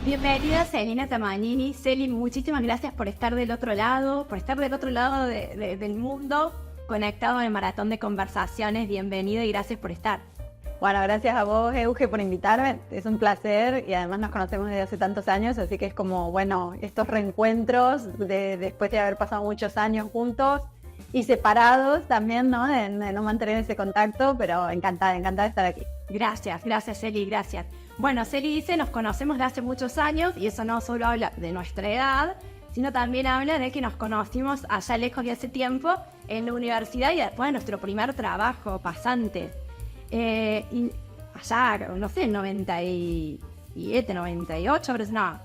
Bienvenida Celina Tamagnini. Celi, muchísimas gracias por estar del otro lado, del mundo, conectado en el maratón de conversaciones. Bienvenido y gracias por estar. Bueno, gracias a vos, Euge, por invitarme. Es un placer y además nos conocemos desde hace tantos años, así que es como, bueno, estos reencuentros después de haber pasado muchos años juntos y separados también, ¿no? De no mantener ese contacto, pero encantada de estar aquí. Gracias, Celi, gracias. Bueno, Celi dice, nos conocemos de hace muchos años y eso no solo habla de nuestra edad, sino también habla de que nos conocimos allá lejos y hace tiempo en la universidad y después de nuestro primer trabajo pasante. Y allá, no sé, 97, 98, pero no.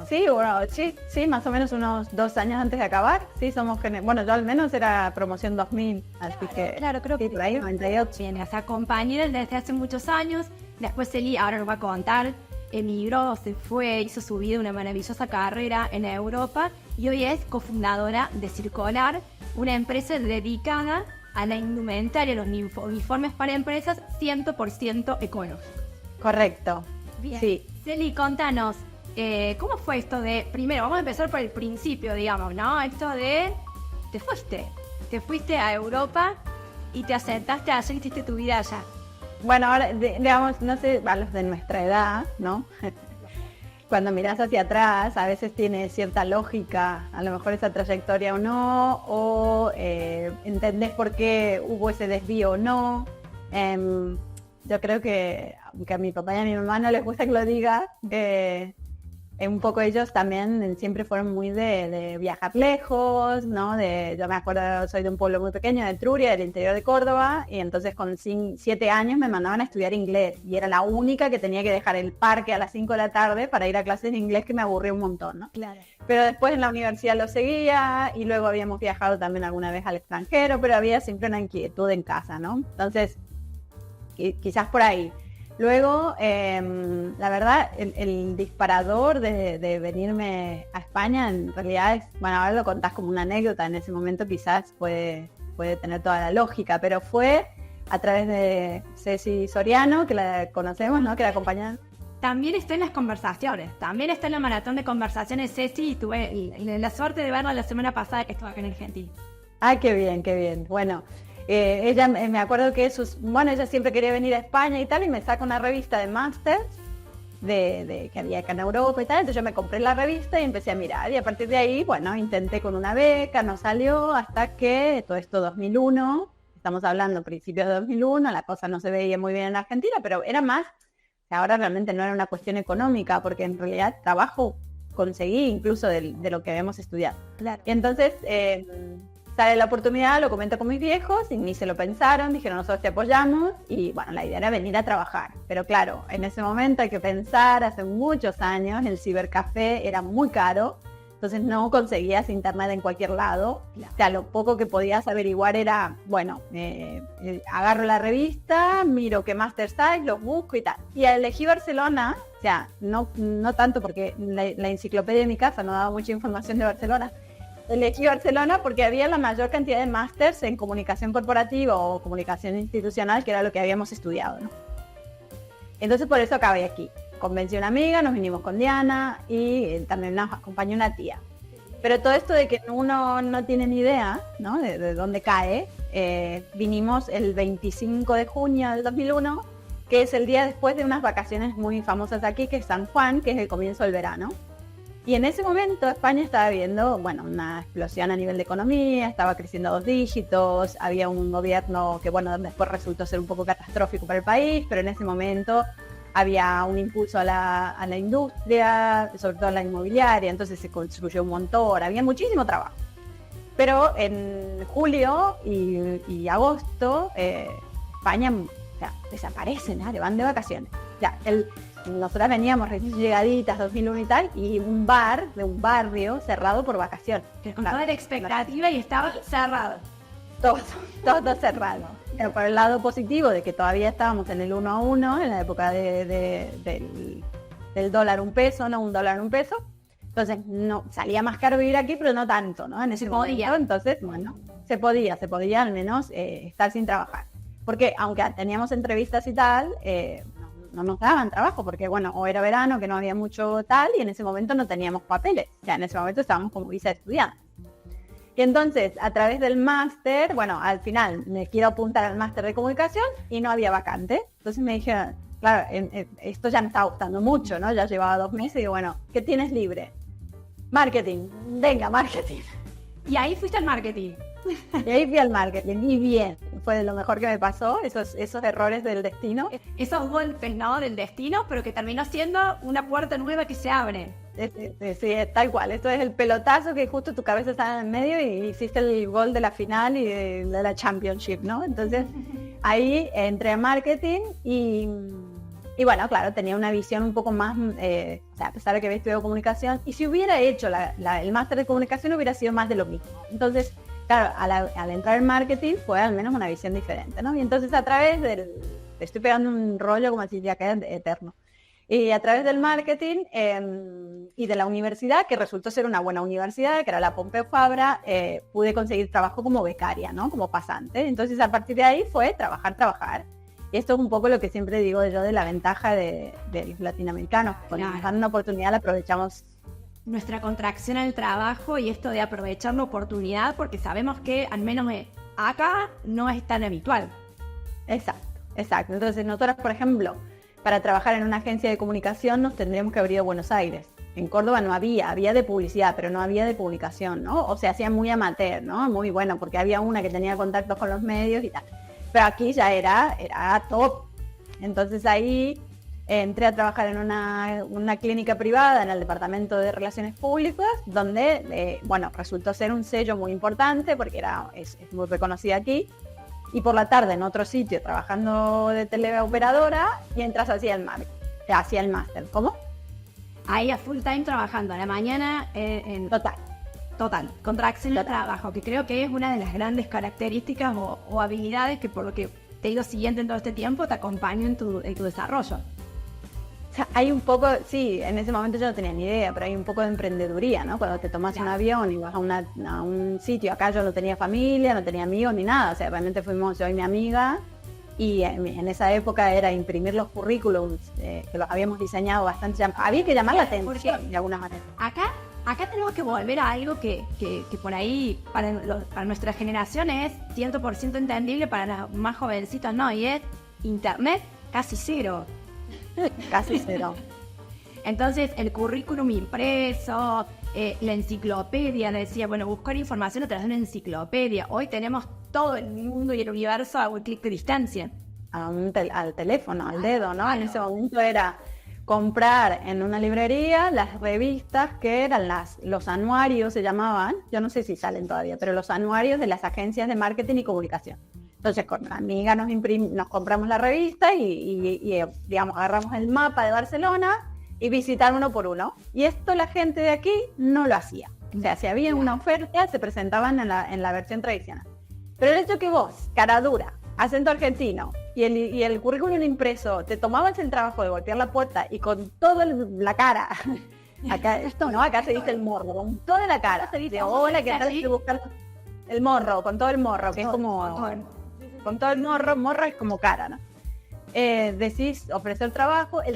Sí, más o menos unos 2 años antes de acabar. Sí, bueno, yo al menos era promoción 2000, así que... Claro, creo sí, que por ahí, 98. Bien, o sea, compañeros desde hace muchos años. Después Celi, ahora nos va a contar, emigró, se fue, hizo su vida, una maravillosa carrera en Europa y hoy es cofundadora de Circular, una empresa dedicada a la indumentaria, los uniformes para empresas 100% ecológicos. Correcto. Bien. Sí. Celi, contanos, ¿cómo fue esto de, primero, vamos a empezar por el principio, digamos, ¿no? Esto de, te fuiste a Europa y te asentaste allá y hiciste tu vida allá. Bueno, ahora, digamos, no sé, a los de nuestra edad, ¿no? Cuando mirás hacia atrás, a veces tiene cierta lógica, a lo mejor esa trayectoria o no, o entendés por qué hubo ese desvío o no. Yo creo que, aunque a mi papá y a mi mamá no les gusta que lo diga, un poco ellos también siempre fueron muy de viajar lejos, ¿no? Yo me acuerdo, soy de un pueblo muy pequeño, de Etruria, del interior de Córdoba, y entonces con 7 años me mandaban a estudiar inglés, y era la única que tenía que dejar el parque a las 5 de la tarde para ir a clases de inglés, que me aburría un montón, ¿no? Claro. Pero después en la universidad lo seguía, y luego habíamos viajado también alguna vez al extranjero, pero había siempre una inquietud en casa, ¿no? Entonces, quizás por ahí. Luego, la verdad, el disparador de venirme a España en realidad es, bueno, ahora lo contás como una anécdota, en ese momento quizás puede tener toda la lógica, pero fue a través de Ceci Soriano, que la conocemos, ¿no? Que la acompañan. También está en las conversaciones, también está en la maratón de conversaciones Ceci y tuve la suerte de verla la semana pasada que estuvo acá en Argentina. Ah, qué bien. Bueno. Ella, me acuerdo que ella siempre quería venir a España y tal, y me saca una revista de másters que había acá en Europa y tal, entonces yo me compré la revista y empecé a mirar, y a partir de ahí, bueno, intenté con una beca, no salió, hasta que todo esto 2001, estamos hablando principios de 2001, la cosa no se veía muy bien en Argentina, pero era más, ahora realmente no era una cuestión económica, porque en realidad trabajo conseguí incluso de lo que habíamos estudiado. Claro. Y entonces... sale la oportunidad, lo comento con mis viejos y ni se lo pensaron, dijeron nosotros te apoyamos, y bueno, la idea era venir a trabajar. Pero claro, en ese momento hay que pensar, hace muchos años el cibercafé era muy caro, entonces no conseguías internet en cualquier lado. O sea, lo poco que podías averiguar era, bueno, agarro la revista, miro qué másters hay, los busco y tal. Y elegí Barcelona, o sea, no tanto porque la enciclopedia de mi casa no daba mucha información de Barcelona. Elegí Barcelona porque había la mayor cantidad de másters en comunicación corporativa o comunicación institucional, que era lo que habíamos estudiado, ¿no? Entonces por eso acabé aquí. Convencí a una amiga, nos vinimos con Diana y también nos acompañó una tía. Pero todo esto de que uno no tiene ni idea, ¿no? de dónde cae, vinimos el 25 de junio del 2001, que es el día después de unas vacaciones muy famosas aquí, que es San Juan, que es el comienzo del verano. Y en ese momento España estaba viendo, bueno, una explosión a nivel de economía, estaba creciendo a 2 dígitos, había un gobierno que, bueno, después resultó ser un poco catastrófico para el país, pero en ese momento había un impulso a la industria, sobre todo a la inmobiliaria, entonces se construyó un montón, había muchísimo trabajo. Pero en julio y agosto, España, o sea, desaparece, ¿no? Le van de vacaciones. Ya, nosotras veníamos recién llegaditas, 2001 y tal, y un bar de un barrio cerrado por vacaciones. Con toda la expectativa y estaba cerrado. Todo cerrado. Pero por el lado positivo de que todavía estábamos en el 1 a 1, en la época del dólar un peso, no, $1 un peso. Entonces no salía más caro vivir aquí, pero no tanto, ¿no? En ese momento, entonces, bueno, se podía al menos estar sin trabajar. Porque aunque teníamos entrevistas y tal, no nos daban trabajo, porque bueno, o era verano que no había mucho tal, y en ese momento no teníamos papeles, ya en ese momento estábamos como visa de estudiante. Y entonces, a través del máster, bueno, al final me quiero apuntar al máster de comunicación y no había vacante. Entonces me dije, claro, esto ya me estaba gustando mucho, ¿no? Ya llevaba 2 meses y digo, bueno, ¿qué tienes libre? Marketing, venga, marketing. Y ahí fuiste al marketing. Y ahí fui al marketing y bien, fue lo mejor que me pasó, esos errores del destino. Esos golpes, ¿no? Del destino, pero que terminó siendo una puerta nueva que se abre. Sí, tal cual. Esto es el pelotazo que justo tu cabeza estaba en el medio y hiciste el gol de la final y de la Championship, ¿no? Entonces ahí entré a marketing y bueno, claro, tenía una visión un poco más, o sea, a pesar de que había estudiado comunicación, y si hubiera hecho el máster de comunicación hubiera sido más de lo mismo. Entonces, claro, al entrar en marketing fue al menos una visión diferente, ¿no? Y entonces a través estoy pegando un rollo como si ya queda eterno. Y a través del marketing y de la universidad, que resultó ser una buena universidad, que era la Pompeu Fabra, pude conseguir trabajo como becaria, ¿no? Como pasante. Entonces, a partir de ahí fue trabajar. Y esto es un poco lo que siempre digo yo de la ventaja de los latinoamericanos. Cuando nos dan una oportunidad, la aprovechamos. Nuestra contracción al trabajo y esto de aprovechar la oportunidad, porque sabemos que al menos acá no es tan habitual. Exacto. Entonces, nosotros, por ejemplo, para trabajar en una agencia de comunicación nos tendríamos que haber ido a Buenos Aires. En Córdoba no había de publicidad, pero no había de publicación, ¿no? O se hacía muy amateur, ¿no? Muy bueno, porque había una que tenía contactos con los medios y tal. Pero aquí ya era top. Entonces ahí entré a trabajar en una clínica privada en el departamento de Relaciones Públicas, donde, bueno, resultó ser un sello muy importante porque es muy reconocida aquí. Y por la tarde en otro sitio trabajando de teleoperadora y entras hacia el máster. ¿Cómo? Ahí a full time trabajando, a la mañana en... Total, contracción de trabajo, que creo que es una de las grandes características o habilidades que por lo que te he ido siguiendo en todo este tiempo te acompañan en tu desarrollo. O sea, hay un poco, sí, en ese momento yo no tenía ni idea, pero hay un poco de emprendeduría, ¿no? Cuando te tomas un avión y vas a un sitio, acá yo no tenía familia, no tenía amigos ni nada, o sea, realmente fuimos yo y mi amiga, y en esa época era imprimir los currículums, que los habíamos diseñado bastante, había que llamar la atención de alguna manera. Acá tenemos que volver a algo que por ahí para nuestra generación es 100% entendible, para los más jovencitos no, y es internet casi cero. Casi cero. Entonces el currículum impreso, la enciclopedia, decía, bueno, buscar información a través de una enciclopedia. Hoy tenemos todo el mundo y el universo a un clic de distancia. Al teléfono, al dedo, ¿no? En ese momento era comprar en una librería las revistas que eran los anuarios, se llamaban, yo no sé si salen todavía, pero los anuarios de las agencias de marketing y comunicación. Entonces con una amiga nos compramos la revista y digamos, agarramos el mapa de Barcelona y visitar uno por uno. Y esto la gente de aquí no lo hacía. O sea, si había una oferta, se presentaban en la versión tradicional. Pero el hecho que vos, cara dura, acento argentino, y el currículum impreso, te tomabas el trabajo de golpear la puerta y con toda la cara, acá se dice el morro, con toda la cara, se dice, hola, ¿qué tal? Que buscar el morro, con todo el morro, que es como... Con todo el morro es como cara, ¿no? Decís ofrecer el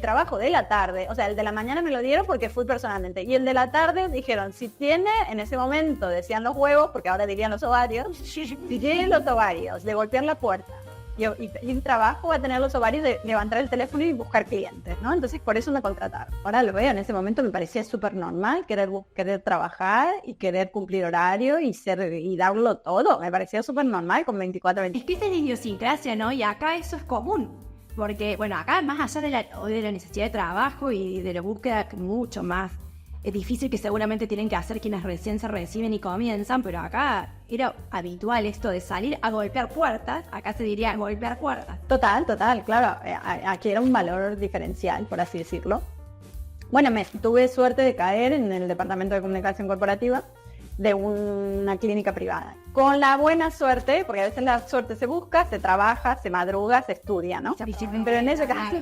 trabajo de la tarde, o sea, el de la mañana me lo dieron porque fui personalmente, y el de la tarde dijeron, si tiene, en ese momento decían los huevos, porque ahora dirían los ovarios, si tiene los ovarios de golpear la puerta y el trabajo va a tener los ovarios de levantar el teléfono y buscar clientes, ¿no? Entonces por eso me contrataron. Ahora lo veo, en ese momento me parecía súper normal querer trabajar y querer cumplir horario y darlo todo, me parecía súper normal con 24, 25. Es que es de idiosincrasia, ¿no? Y acá eso es común. Porque, bueno, acá más allá de la necesidad de trabajo y de la búsqueda mucho más es difícil, que seguramente tienen que hacer quienes recién se reciben y comienzan, pero acá era habitual esto de salir a golpear puertas, acá se diría golpear puertas. Total, claro, aquí era un valor diferencial, por así decirlo. Bueno, tuve suerte de caer en el departamento de comunicación corporativa de una clínica privada. Con la buena suerte, porque a veces la suerte se busca, se trabaja, se madruga, se estudia, ¿no? Pero en ese caso,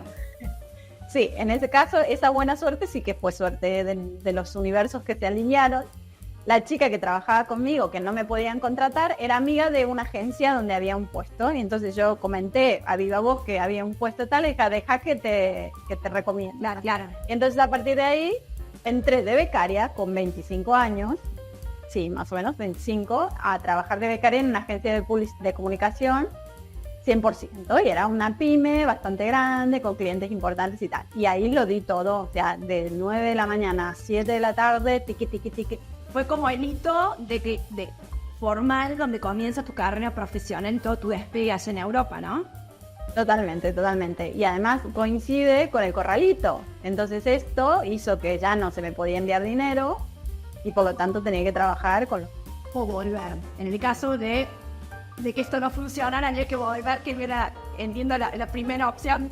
en ese caso, esa buena suerte sí que fue suerte de los universos que se alinearon. la chica que trabajaba conmigo, que no me podían contratar, era amiga de una agencia donde había un puesto. Y entonces yo comenté a viva voz que había un puesto tal, y dije, deja que te recomiendo. Claro, claro. Y entonces a partir de ahí entré de becaria con 25 años, sí, más o menos 25, a trabajar de becaria en una agencia de comunicación 100%. Y era una pyme bastante grande, con clientes importantes y tal. Y ahí lo di todo, o sea, de 9 de la mañana a 7 de la tarde, tiqui, tiqui, tiqui. Fue como el hito de formal donde comienza tu carrera profesional en todo tu despegue allá en Europa, ¿no? Totalmente, totalmente. Y además coincide con el corralito. Entonces esto hizo que ya no se me podía enviar dinero y por lo tanto tenía que trabajar con los... O volver. En el caso de que esto no funcionara, había que volver, que era, entiendo, la primera opción.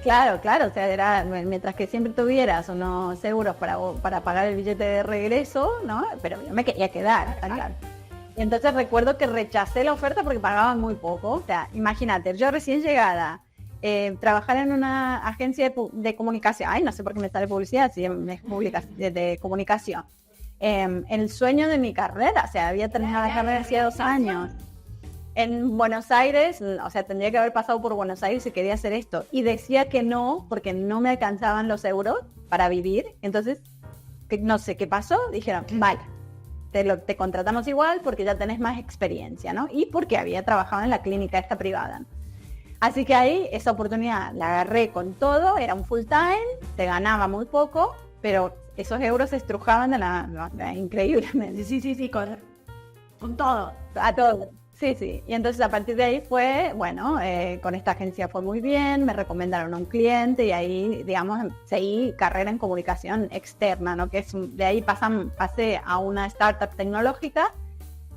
Claro, o sea, era mientras que siempre tuvieras unos euros para pagar el billete de regreso, ¿no? Pero yo me quería quedar, claro. Y entonces recuerdo que rechacé la oferta porque pagaban muy poco. O sea, imagínate, yo recién llegada, trabajar en una agencia de comunicación, ay, no sé por qué me sale publicidad, si es de comunicación. El sueño de mi carrera, o sea, había terminado la carrera hacía 2 años. En Buenos Aires, o sea, tendría que haber pasado por Buenos Aires si quería hacer esto. Y decía que no, porque no me alcanzaban los euros para vivir. Entonces, no sé qué pasó. Dijeron, vale, te contratamos igual porque ya tenés más experiencia, ¿no? Y porque había trabajado en la clínica esta privada. Así que ahí esa oportunidad la agarré con todo. Era un full time, te ganaba muy poco, pero esos euros se estrujaban increíblemente. Sí, con todo. A todo. Sí. Y entonces a partir de ahí fue, bueno, con esta agencia fue muy bien, me recomendaron a un cliente y ahí, digamos, seguí carrera en comunicación externa, ¿no? Que de ahí pasé a una startup tecnológica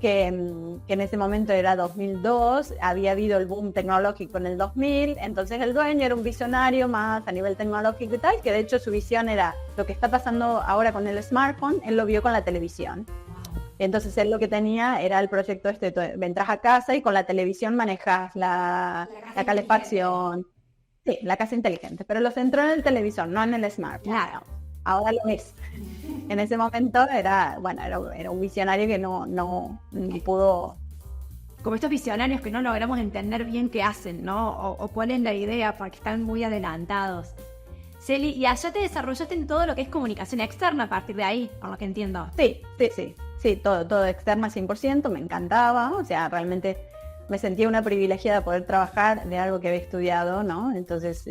que en ese momento era 2002, había habido el boom tecnológico en el 2000, entonces el dueño era un visionario más a nivel tecnológico y tal, que de hecho su visión era lo que está pasando ahora con el smartphone, él lo vio con la televisión. Entonces él lo que tenía era el proyecto entras a casa y con la televisión manejas la calefacción. Sí, la casa inteligente, pero lo centró en el televisor, no en el smartphone. Claro. Ahora lo es. En ese momento era un visionario que no pudo... Como estos visionarios que no logramos entender bien qué hacen, ¿no? O cuál es la idea, porque están muy adelantados. Celi, y allá te desarrollaste en todo lo que es comunicación externa a partir de ahí, por lo que entiendo. Sí, todo externa 100%, me encantaba, o sea, realmente me sentía una privilegiada poder trabajar de algo que había estudiado, ¿no? Entonces,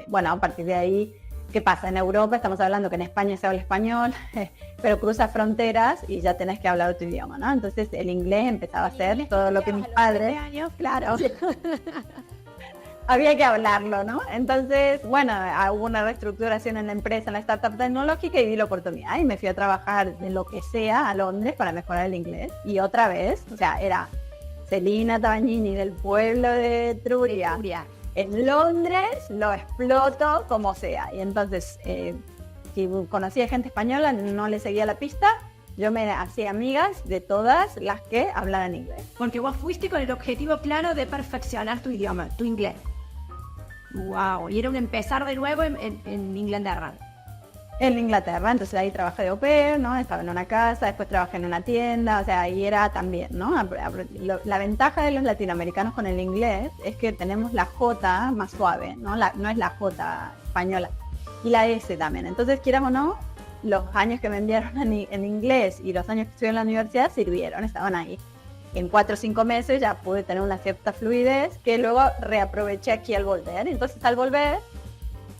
bueno, a partir de ahí, ¿qué pasa? En Europa estamos hablando que en España se habla español, pero cruzas fronteras y ya tenés que hablar otro idioma, ¿no? Entonces el inglés empezaba a ser todo lo que mis padres... Claro. Había que hablarlo, ¿no? Entonces, bueno, hubo una reestructuración en la empresa, en la startup tecnológica y vi la oportunidad y me fui a trabajar de lo que sea a Londres para mejorar el inglés. Y otra vez, o sea, era Celina Tabagnini del pueblo de Etruria. En Londres lo exploto como sea. Y entonces, si conocía gente española, no le seguía la pista. Yo me hacía amigas de todas las que hablaran inglés. Porque vos fuiste con el objetivo claro de perfeccionar tu idioma, tu inglés. Wow, y era un empezar de nuevo en Inglaterra. En Inglaterra, entonces ahí trabajé de au pair, ¿no? Estaba en una casa, después trabajé en una tienda, o sea, ahí era también, ¿no? La ventaja de los latinoamericanos con el inglés es que tenemos la J más suave, ¿no? No es la J española. Y la S también. Entonces, quieras o no, los años que me enviaron en inglés y los años que estuve en la universidad sirvieron, estaban ahí. En 4 o 5 meses ya pude tener una cierta fluidez que luego reaproveché aquí al volver. Entonces al volver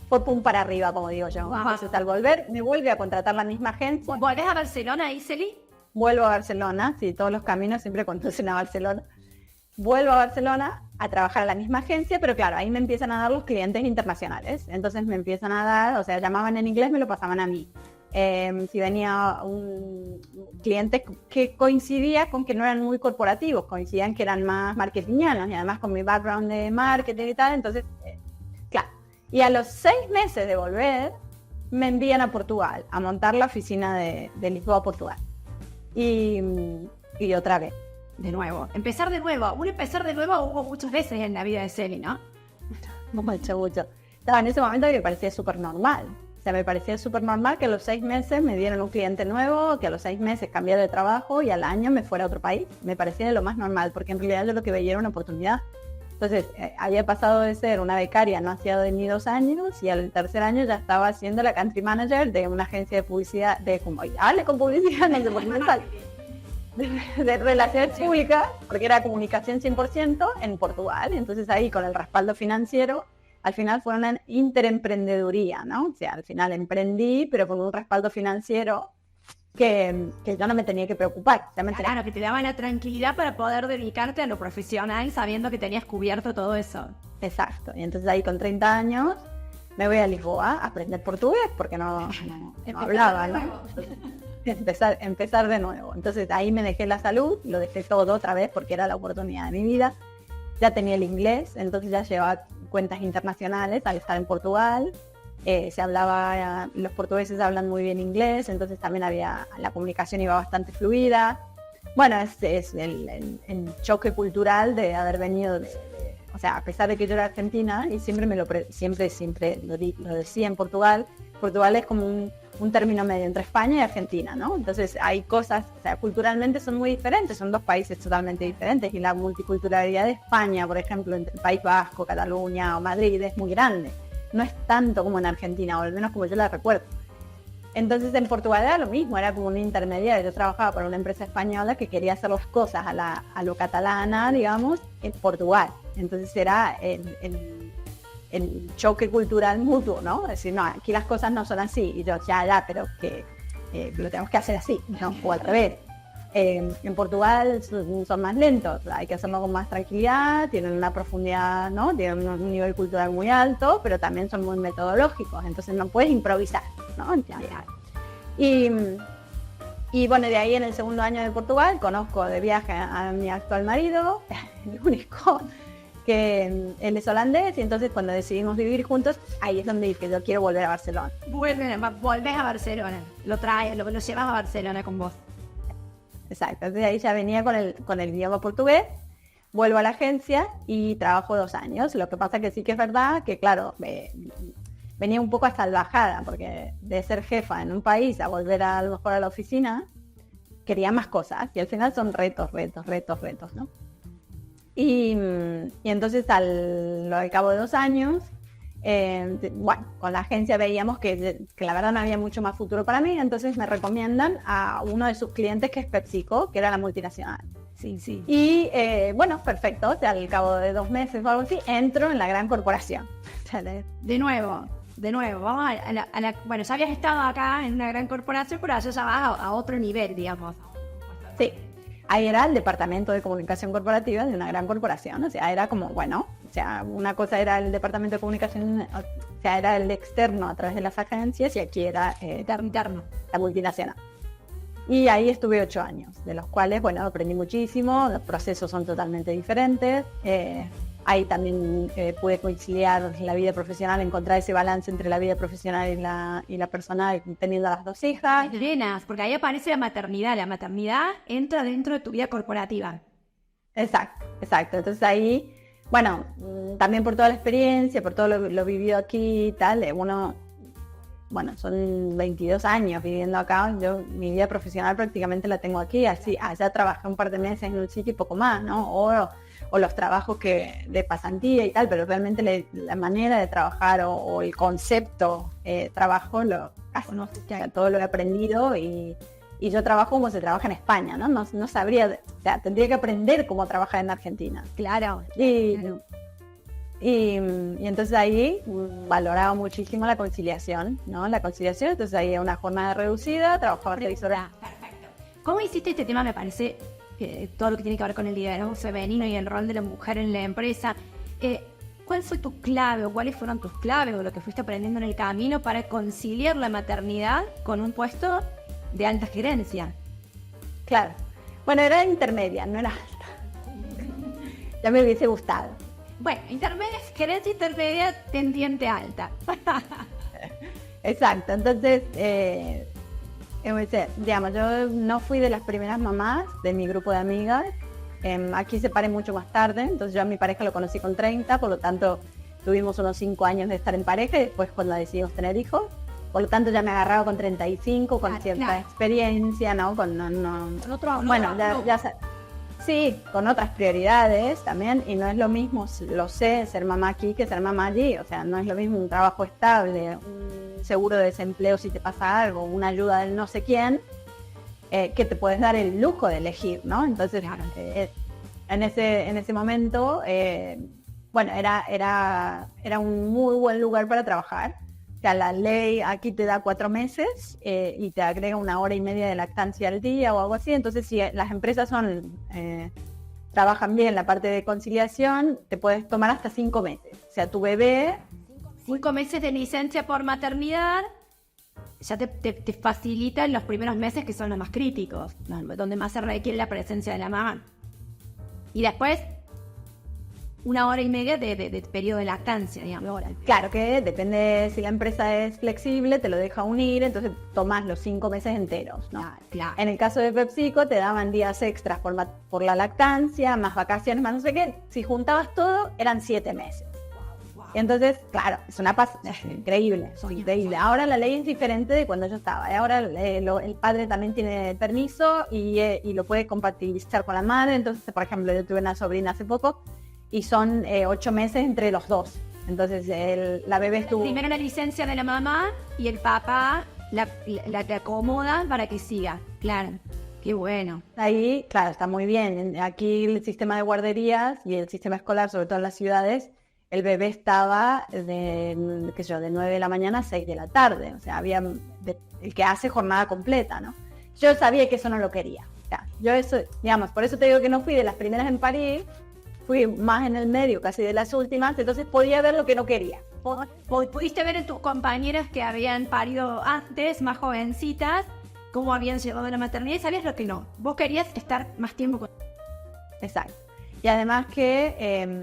fue pum para arriba, como digo yo. Wow. Entonces al volver me vuelve a contratar la misma agencia. ¿Volvés a Barcelona, Iseli? Vuelvo a Barcelona, sí, todos los caminos siempre conducen a Barcelona. Vuelvo a Barcelona a trabajar a la misma agencia, pero claro, ahí me empiezan a dar los clientes internacionales. Entonces me empiezan a dar, o sea, llamaban en inglés, me lo pasaban a mí. Si venía un cliente que coincidía con que no eran muy corporativos, coincidían que eran más marketingianos y además con mi background de marketing y tal, entonces, claro. Y a los 6 meses de volver, me envían a Portugal, a montar la oficina de Lisboa, Portugal. Y otra vez. De nuevo. Empezar de nuevo. Un empezar de nuevo hubo muchas veces en la vida de Celi, ¿no? Mucho. Estaba en ese momento que me parecía súper normal. O sea, me parecía súper normal que a los 6 meses me dieran un cliente nuevo, que a los 6 meses cambiara de trabajo y al año me fuera a otro país. Me parecía de lo más normal, porque en realidad yo lo que veía era una oportunidad. Entonces, había pasado de ser una becaria no hacía ni 2 años y al tercer año ya estaba siendo la country manager de una agencia de publicidad, de como, hable con publicidad, no sé por qué me sale, de relaciones públicas, porque era comunicación 100% en Portugal. Entonces ahí con el respaldo financiero, al final fue una interemprendeduría, ¿no? O sea, al final emprendí, pero con un respaldo financiero que yo no me tenía que preocupar. Claro, que te daba la tranquilidad para poder dedicarte a lo profesional sabiendo que tenías cubierto todo eso. Exacto. Y entonces ahí con 30 años me voy a Lisboa a aprender portugués porque no hablaba, ¿no? Empezar de nuevo. Entonces ahí me dejé la salud, lo dejé todo otra vez porque era la oportunidad de mi vida. Ya tenía el inglés, entonces ya llevaba cuentas internacionales al estar en Portugal. Se hablaba, los portugueses hablan muy bien inglés, entonces también la comunicación iba bastante fluida. Bueno, es el choque cultural de haber venido o sea, a pesar de que yo era argentina y siempre lo decía en Portugal es como un término medio entre España y Argentina, ¿no? Entonces hay cosas, o sea, culturalmente son muy diferentes, son dos países totalmente diferentes y la multiculturalidad de España, por ejemplo, entre el País Vasco, Cataluña o Madrid es muy grande. No es tanto como en Argentina, o al menos como yo la recuerdo. Entonces en Portugal era lo mismo, era como un intermediario. Yo trabajaba para una empresa española que quería hacer las cosas a lo catalana, digamos, en Portugal. Entonces era el choque cultural mutuo, ¿no? Es decir, no, aquí las cosas no son así. Y yo, ya, pero que lo tenemos que hacer así, ¿no? O al revés. En Portugal son más lentos, hay que hacerlo con más tranquilidad, tienen una profundidad, ¿no? Tienen un nivel cultural muy alto, pero también son muy metodológicos, entonces no puedes improvisar, ¿no? Y bueno, de ahí en el segundo año de Portugal conozco de viaje a mi actual marido, el único, que él es holandés, y entonces cuando decidimos vivir juntos, ahí es donde dije, yo quiero volver a Barcelona. Volvés a Barcelona, lo llevas a Barcelona con vos. Exacto, entonces ahí ya venía con el idioma portugués, vuelvo a la agencia y trabajo 2 años. Lo que pasa que sí que es verdad que, claro, venía un poco a salvajada, porque de ser jefa en un país a volver a lo mejor a la oficina, quería más cosas y al final son retos, ¿no? Y entonces al cabo de 2 años, bueno, con la agencia veíamos que la verdad no había mucho más futuro para mí, entonces me recomiendan a uno de sus clientes que es PepsiCo, que era la multinacional. Sí. Y bueno, perfecto, o sea, al cabo de 2 meses o algo así, entro en la gran corporación. De nuevo, vamos bueno, ya habías estado acá en una gran corporación, pero allá ya vas a otro nivel, digamos. Sí, ahí era el departamento de comunicación corporativa de una gran corporación, o sea, era como, bueno, o sea, una cosa era el departamento de comunicación, o sea, era el externo a través de las agencias y aquí era interno, la multinacional. Y ahí estuve 8 años, de los cuales, bueno, aprendí muchísimo, los procesos son totalmente diferentes. Ahí también pude conciliar la vida profesional, encontrar ese balance entre la vida profesional y la personal, teniendo las 2 hijas. Llenas, porque ahí aparece la maternidad entra dentro de tu vida corporativa. Exacto. Entonces ahí, bueno, también por toda la experiencia, por todo lo vivido aquí y tal, bueno, son 22 años viviendo acá, yo mi vida profesional prácticamente la tengo aquí, así, allá trabajé un par de meses en un sitio y poco más, ¿no? O los trabajos de pasantía y tal, pero realmente la manera de trabajar o el concepto trabajo, todo lo he aprendido y yo trabajo como se trabaja en España, ¿no? No sabría, o sea, tendría que aprender cómo trabajar en Argentina. Claro. Y entonces ahí valoraba muchísimo la conciliación, ¿no? Entonces ahí una jornada reducida, trabajaba 6 horas. Perfecto. ¿Cómo hiciste este tema? Me parece todo lo que tiene que ver con el liderazgo femenino y el rol de la mujer en la empresa. ¿Cuál fue tu clave o cuáles fueron tus claves o lo que fuiste aprendiendo en el camino para conciliar la maternidad con un puesto de alta gerencia? Claro. Bueno, era intermedia, no era alta. Ya me hubiese gustado. Bueno, gerencia intermedia tendiente alta. Exacto, entonces, digamos, yo no fui de las primeras mamás de mi grupo de amigas. Aquí separé mucho más tarde, entonces yo a mi pareja lo conocí con 30, por lo tanto tuvimos unos 5 años de estar en pareja y después cuando decidimos tener hijos. por lo tanto ya me agarraba con 35, con cierta experiencia, ¿no? Sí, con otras prioridades también, y no es lo mismo, lo sé, ser mamá aquí que ser mamá allí. O sea, no es lo mismo un trabajo estable, un seguro de desempleo si te pasa algo, una ayuda del no sé quién, que te puedes dar el lujo de elegir, ¿no? Entonces, en ese momento, bueno, era un muy buen lugar para trabajar. O sea, la ley aquí te da 4 meses y te agrega 1 hora y media de lactancia al día o algo así. Entonces, si las empresas trabajan bien la parte de conciliación, te puedes tomar hasta 5 meses. O sea, tu bebé... 5 meses de licencia por maternidad ya te facilitan los primeros meses, que son los más críticos, donde más se requiere la presencia de la mamá. Y después 1 hora y media de periodo de lactancia, digamos. Claro que depende, si la empresa es flexible, te lo deja unir, entonces tomas los 5 meses enteros, ¿no? Claro. En el caso de PepsiCo te daban días extras por la lactancia, más vacaciones, más no sé qué. Si juntabas todo, eran 7 meses. Entonces, claro, es una paz increíble, increíble. Ahora la ley es diferente de cuando yo estaba. Ahora el padre también tiene permiso y lo puede compatibilizar con la madre. Entonces, por ejemplo, yo tuve una sobrina hace poco y son 8 meses entre los dos. Entonces, la bebé estuvo... Primero la licencia de la mamá y el papá la acomoda para que siga. Claro, qué bueno. Ahí, claro, está muy bien. Aquí el sistema de guarderías y el sistema escolar, sobre todo en las ciudades, el bebé estaba de 9 de la mañana a 6 de la tarde. O sea, había el que hace jornada completa, ¿no? Yo sabía que eso no lo quería. O sea, yo eso, digamos, por eso te digo que no fui de las primeras en parir, fui más en el medio, casi de las últimas, entonces podía ver lo que no quería. ¿Pudiste ver en tus compañeras que habían parido antes, más jovencitas, cómo habían llegado a la maternidad y sabías lo que no? Vos querías estar más tiempo con... Exacto. Y además que...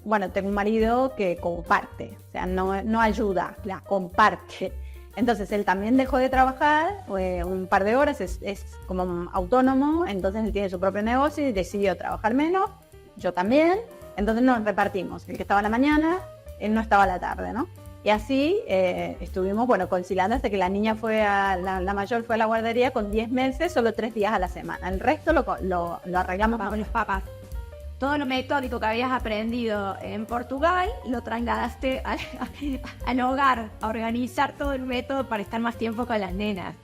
bueno, tengo un marido que comparte, o sea, no ayuda, comparte. Entonces él también dejó de trabajar un par de horas, es como autónomo, entonces él tiene su propio negocio y decidió trabajar menos, yo también, entonces nos repartimos. El que estaba a la mañana, él no estaba a la tarde, ¿no? Y así estuvimos, bueno, conciliando hasta que la niña la mayor fue a la guardería con 10 meses, solo 3 días a la semana. El resto lo arreglamos con los papás. Todo lo metódico que habías aprendido en Portugal lo trasladaste al hogar, a organizar todo el método para estar más tiempo con las nenas.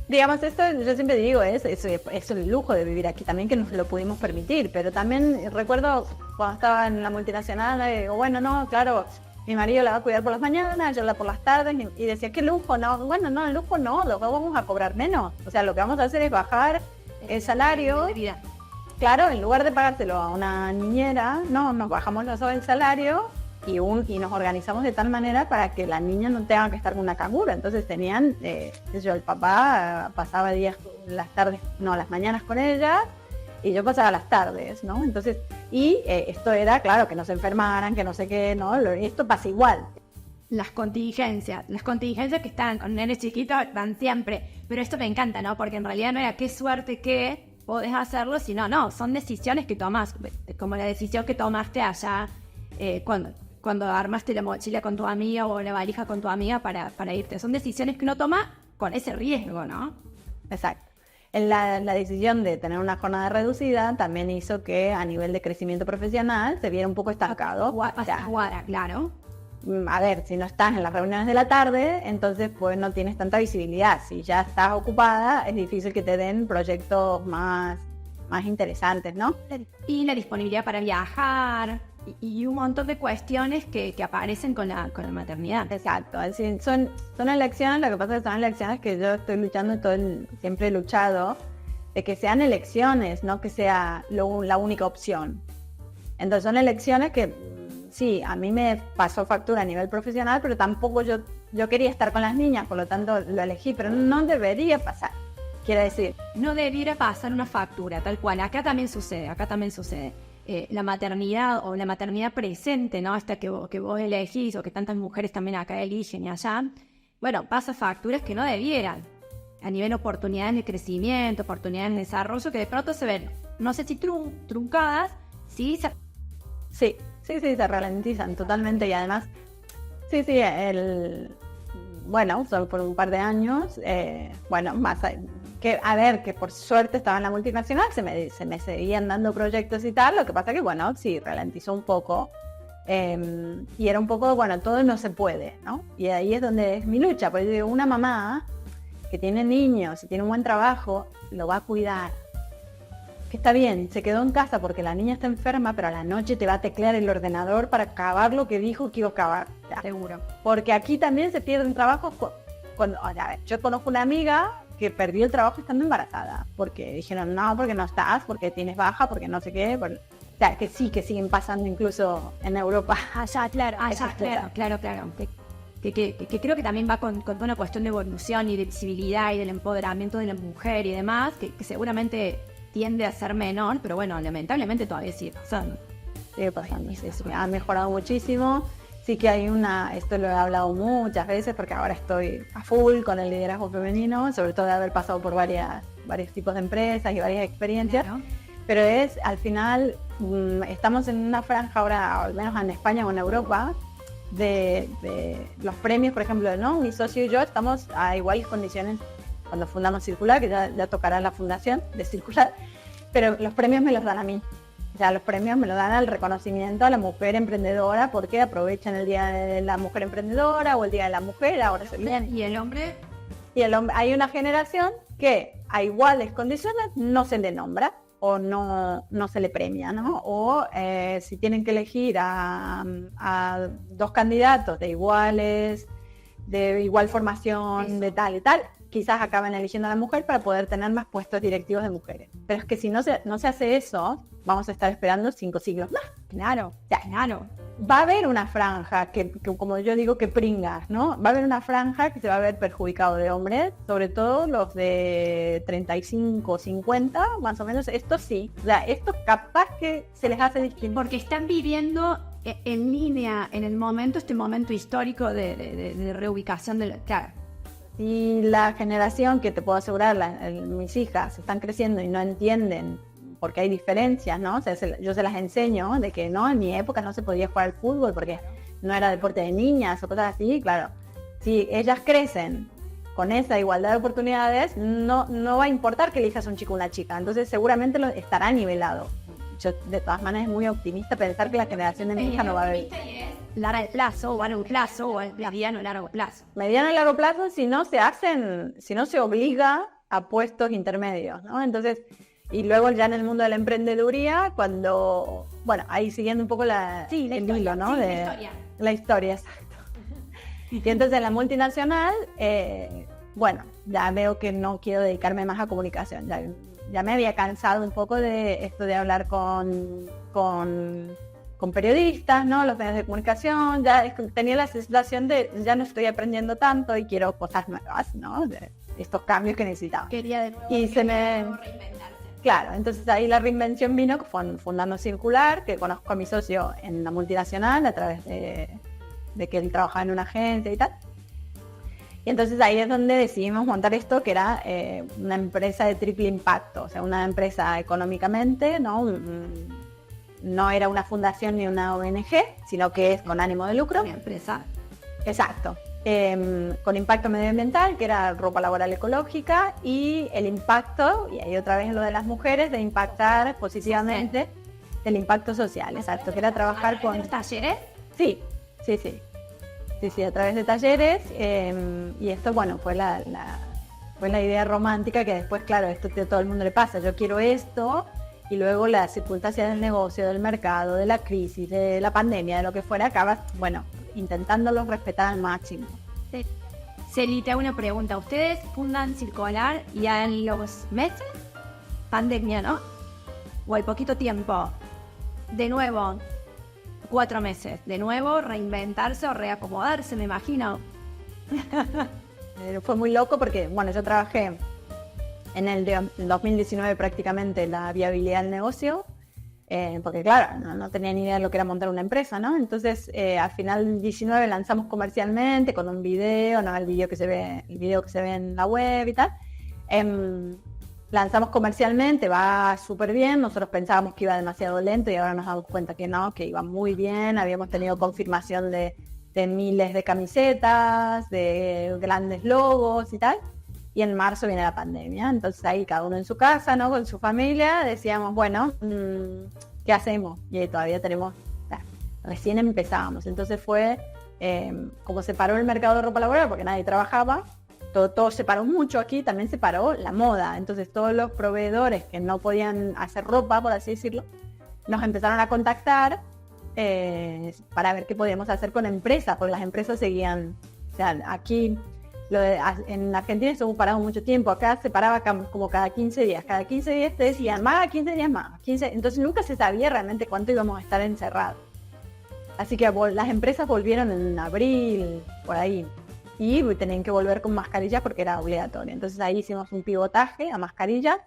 Digamos, esto yo siempre digo, es el lujo de vivir aquí también, que nos lo pudimos permitir. Pero también recuerdo cuando estaba en la multinacional, digo, bueno, no, claro, mi marido la va a cuidar por las mañanas, yo la por las tardes, y decía, qué lujo, no, bueno, no, el lujo no, lo vamos a cobrar menos. O sea, lo que vamos a hacer es bajar el salario. Claro, en lugar de pagárselo a una niñera, no, nos bajamos el salario y nos organizamos de tal manera para que la niña no tenga que estar con una cangura. Entonces tenían, el papá pasaba las mañanas con ella y yo pasaba las tardes, ¿no? Entonces, esto era, claro, que no se enfermaran, que no sé qué, ¿no? Esto pasa igual. Las contingencias que están con nenes chiquitos van siempre. Pero esto me encanta, ¿no? Porque en realidad no era qué suerte que podés hacerlo, sino no, son decisiones que tomás, como la decisión que tomaste allá cuando armaste la mochila con tu amiga o la valija con tu amiga para irte. Son decisiones que uno toma con ese riesgo, ¿no? Exacto. La decisión de tener una jornada reducida también hizo que a nivel de crecimiento profesional se viera un poco estancado. Claro. A ver, si no estás en las reuniones de la tarde, entonces pues no tienes tanta visibilidad. Si ya estás ocupada, es difícil que te den proyectos más interesantes, ¿no? Y la disponibilidad para viajar y un montón de cuestiones que aparecen con la maternidad. Exacto, es decir, son elecciones, lo que pasa es que son elecciones que yo estoy luchando, siempre he luchado, de que sean elecciones, no que sea la única opción. Entonces son elecciones que... Sí, a mí me pasó factura a nivel profesional, pero tampoco yo quería estar con las niñas, por lo tanto lo elegí, pero no debería pasar. Quiere decir, no debiera pasar una factura, tal cual. Acá también sucede. La maternidad o la maternidad presente, ¿no? Esta que vos elegís o que tantas mujeres también acá eligen y allá, bueno, pasa facturas que no debieran. A nivel oportunidades de crecimiento, oportunidades de desarrollo, que de pronto se ven, no sé si truncadas, sí, se ralentizan totalmente. Y además, bueno, solo por un par de años, bueno, más que a ver, que por suerte estaba en la multinacional, se me seguían dando proyectos y tal, lo que pasa que, bueno, sí, ralentizó un poco, y era un poco, bueno, todo no se puede, ¿no? Y ahí es donde es mi lucha, porque yo digo, una mamá que tiene niños y tiene un buen trabajo, lo va a cuidar. Que está bien, se quedó en casa porque la niña está enferma, pero a la noche te va a teclear el ordenador para acabar lo que dijo que iba a acabar. Ya. Seguro. Porque aquí también se pierden trabajos cuando, a ver, yo conozco una amiga que perdió el trabajo estando embarazada, porque dijeron, no, porque no estás, porque tienes baja, porque no sé qué, o sea, que sí, que siguen pasando incluso en Europa. Claro, claro. Que creo que también va con toda una cuestión de evolución y de visibilidad y del empoderamiento de la mujer y demás, que seguramente tiende a ser menor, pero bueno, lamentablemente todavía sigue pasando. Sigue pasando, sí, ha mejorado muchísimo. Sí que hay esto lo he hablado muchas veces porque ahora estoy a full con el liderazgo femenino, sobre todo de haber pasado por varios tipos de empresas y varias experiencias. Claro. Pero al final, estamos en una franja ahora, al menos en España o en Europa, de los premios, por ejemplo, ¿no? Mi socio y yo estamos a iguales condiciones cuando fundamos Circular, que ya tocará la fundación de Circular, pero los premios me los dan a mí. O sea, los premios me lo dan al reconocimiento a la mujer emprendedora porque aprovechan el Día de la Mujer Emprendedora o el Día de la Mujer, ahora se viene. ¿Y el hombre? Y el hombre, hay una generación que a iguales condiciones no se le nombra o no se le premia, ¿no? O si tienen que elegir a dos candidatos de igual formación, de tal y tal, quizás acaban eligiendo a la mujer para poder tener más puestos directivos de mujeres. Pero es que si no se hace eso, vamos a estar esperando 5 siglos más. Claro, claro. Va a haber una franja que como yo digo, que pringas, ¿no? Va a haber una franja que se va a ver perjudicado de hombres, sobre todo los de 35, 50, más o menos. Esto sí, o sea, esto capaz que se les hace distinto. Porque están viviendo en línea en el momento, este momento histórico de reubicación de claro. Y la generación que te puedo asegurar, mis hijas están creciendo y no entienden porque hay diferencias, ¿no? O sea, yo se las enseño de que no, en mi época no se podía jugar al fútbol porque no era deporte de niñas o cosas así, claro. Si ellas crecen con esa igualdad de oportunidades, no va a importar que elijas un chico o una chica, entonces seguramente estará nivelado. Yo de todas maneras es muy optimista pensar que la generación de mi hija no va a haber. Largo plazo, o largo plazo, o mediano o largo plazo. Mediano y largo plazo si no se obliga a puestos intermedios, ¿no? Entonces, y luego ya en el mundo de la emprendeduría, cuando, bueno, ahí siguiendo un poco el hilo, ¿no? La historia, exacto. Y entonces en la multinacional, bueno, ya veo que no quiero dedicarme más a comunicación, ya me había cansado un poco de esto de hablar con periodistas, ¿no? Los medios de comunicación, ya tenía la sensación de ya no estoy aprendiendo tanto y quiero cosas nuevas, ¿no? De estos cambios que necesitaba. Quería de nuevo, y reinventarse. Claro, entonces ahí la reinvención vino fundando Circular, que conozco a mi socio en la multinacional a través de que él trabajaba en una agencia y tal. Y entonces ahí es donde decidimos montar esto, que era una empresa de triple impacto, o sea, una empresa económicamente, ¿no? No era una fundación ni una ONG, sino que es con ánimo de lucro. Una empresa. Exacto. Con impacto medioambiental, que era ropa laboral ecológica, y el impacto, y ahí otra vez lo de las mujeres, de impactar positivamente del impacto social, exacto, que era trabajar con... ¿Talleres? Sí, a través de talleres, y esto, bueno, fue la idea romántica que después, claro, esto a todo el mundo le pasa, yo quiero esto, y luego las circunstancias del negocio, del mercado, de la crisis, de la pandemia, de lo que fuera, acabas, bueno, intentándolos respetar al máximo. Sí. Celi, te hago una pregunta. ¿Ustedes fundan Circular ya en los meses? Pandemia, ¿no? O al poquito tiempo. De nuevo, 4 meses. De nuevo, reinventarse o reacomodarse, me imagino. Fue muy loco porque, bueno, yo trabajé en el 2019 prácticamente la viabilidad del negocio. Porque claro, no tenía ni idea de lo que era montar una empresa, ¿no? Entonces, al final del 19 lanzamos comercialmente con un video, ¿no? El video que se ve en la web y tal. Lanzamos comercialmente, va súper bien. Nosotros pensábamos que iba demasiado lento y ahora nos damos cuenta que no, que iba muy bien. Habíamos tenido confirmación de de miles de camisetas, de grandes logos y tal. Y en marzo viene la pandemia, entonces ahí cada uno en su casa, ¿no? Con su familia, decíamos, bueno, ¿qué hacemos? Y todavía tenemos, recién empezábamos, entonces fue como se paró el mercado de ropa laboral porque nadie trabajaba, todo se paró mucho aquí, también se paró la moda, entonces todos los proveedores que no podían hacer ropa, por así decirlo, nos empezaron a contactar para ver qué podíamos hacer con empresas, porque las empresas seguían, o sea, aquí... en Argentina estuvo parado mucho tiempo, acá se paraba como cada 15 días te decían, más 15 días más, 15, entonces nunca se sabía realmente cuánto íbamos a estar encerrados. Así que las empresas volvieron en abril, por ahí, y tenían que volver con mascarillas porque era obligatorio. Entonces ahí hicimos un pivotaje a mascarillas,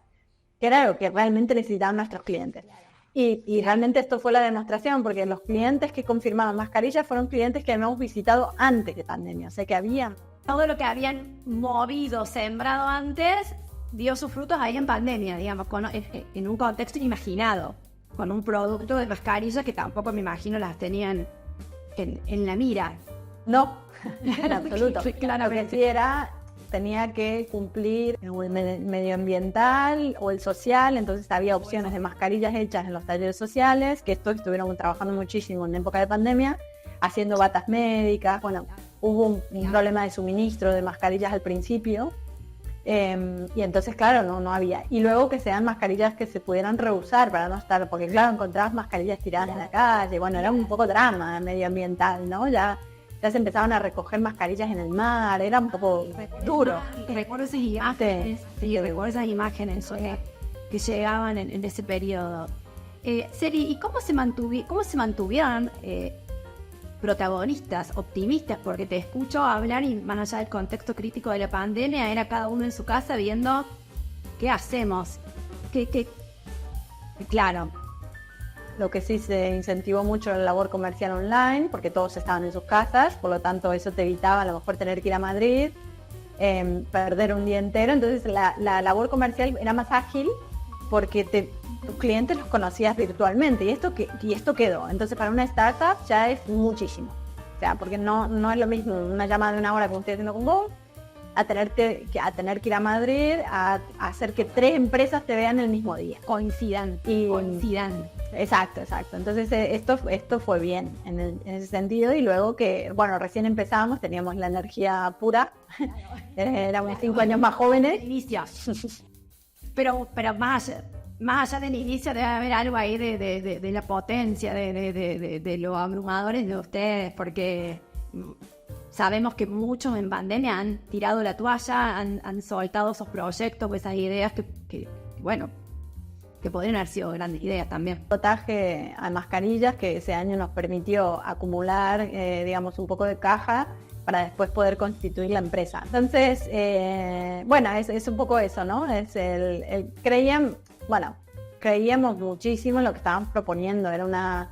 que era lo que realmente necesitaban nuestros clientes. Y realmente esto fue la demostración, porque los clientes que confirmaban mascarillas fueron clientes que habíamos visitado antes de pandemia, o sea que había... Todo lo que habían movido, sembrado antes, dio sus frutos ahí en pandemia, digamos, en un contexto inimaginado, con un producto de mascarillas que tampoco me imagino las tenían en la mira. No, en absoluto. Claramente. Lo que sí tenía que cumplir el medioambiental o el social, entonces había opciones de mascarillas hechas en los talleres sociales, que esto estuvieron trabajando muchísimo en época de pandemia, haciendo batas médicas, bueno... Hubo un problema de suministro de mascarillas al principio y entonces, claro, no había. Y luego que sean mascarillas que se pudieran reusar para no estar, porque claro, encontrabas mascarillas tiradas en la calle, bueno, era un poco drama medioambiental, ¿no? Ya se empezaban a recoger mascarillas en el mar, era un poco duro. Recuerdo esas imágenes, recuerdo esas imágenes que llegaban en ese periodo. Seri, ¿y cómo se mantuvieron protagonistas, optimistas? Porque te escucho hablar y más allá del contexto crítico de la pandemia, era cada uno en su casa viendo qué hacemos. Claro. Lo que sí se incentivó mucho la labor comercial online, porque todos estaban en sus casas, por lo tanto eso te evitaba a lo mejor tener que ir a Madrid, perder un día entero, entonces la labor comercial era más ágil porque tus clientes los conocías virtualmente y esto quedó. Entonces para una startup ya es muchísimo. O sea, porque no es lo mismo una llamada de una hora como estoy haciendo con vos, a tener que ir a Madrid, a hacer que 3 empresas te vean el mismo día. Coincidan. Exacto. Entonces esto fue bien en ese sentido, y luego que, bueno, recién empezábamos, teníamos la energía pura, éramos 5 años más jóvenes. Inicio. Pero más allá del inicio debe haber algo ahí de la potencia, de los abrumadores de ustedes, porque sabemos que muchos en pandemia han tirado la toalla, han soltado esos proyectos, esas ideas que podrían haber sido grandes ideas también. Pivotaje a mascarillas que ese año nos permitió acumular, digamos, un poco de caja para después poder constituir la empresa. Entonces, es un poco eso, ¿no? Es creíamos muchísimo en lo que estábamos proponiendo, era una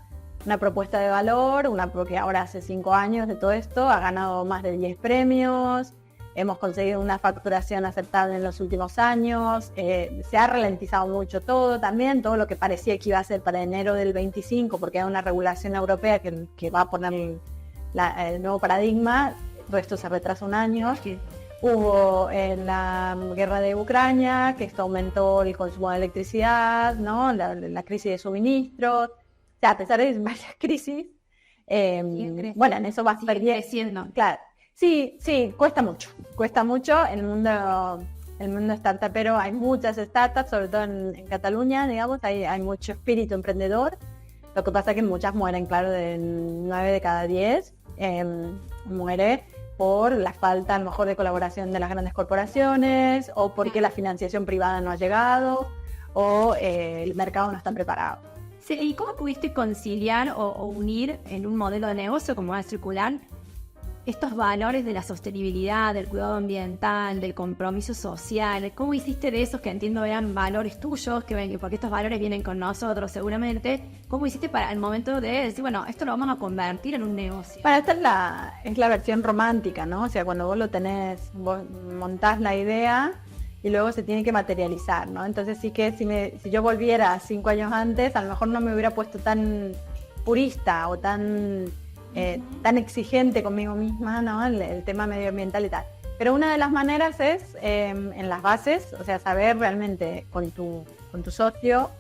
propuesta de valor, porque ahora hace 5 años de todo esto, ha ganado más de 10 premios, hemos conseguido una facturación aceptable en los últimos años, se ha ralentizado mucho todo también, todo lo que parecía que iba a ser para enero del 25, porque hay una regulación europea que va a poner el nuevo paradigma, todo esto se retrasa un año. Hubo la guerra de Ucrania, que esto aumentó el consumo de electricidad, ¿no? La crisis de suministros, o sea, a pesar de varias crisis, en eso vas creciendo. Claro, sí, cuesta mucho el mundo startupero. Hay muchas startups, sobre todo en Cataluña, digamos, hay mucho espíritu emprendedor. Lo que pasa es que muchas mueren, claro, de 9 de cada 10 muere por la falta a lo mejor de colaboración de las grandes corporaciones, o porque la financiación privada no ha llegado, o el mercado no está preparado. Sí, ¿y cómo pudiste conciliar o unir en un modelo de negocio como es circular estos valores de la sostenibilidad, del cuidado ambiental, del compromiso social? ¿Cómo hiciste de esos que entiendo eran valores tuyos, porque estos valores vienen con nosotros seguramente? ¿Cómo hiciste para el momento de decir, bueno, esto lo vamos a convertir en un negocio? Bueno, esta es la versión romántica, ¿no? O sea, cuando vos vos montás la idea y luego se tiene que materializar, ¿no? Entonces sí que si yo volviera 5 años antes, a lo mejor no me hubiera puesto tan purista o tan tan exigente conmigo misma, ¿no? El tema medioambiental y tal. Pero una de las maneras es en las bases, o sea, saber realmente con tu socio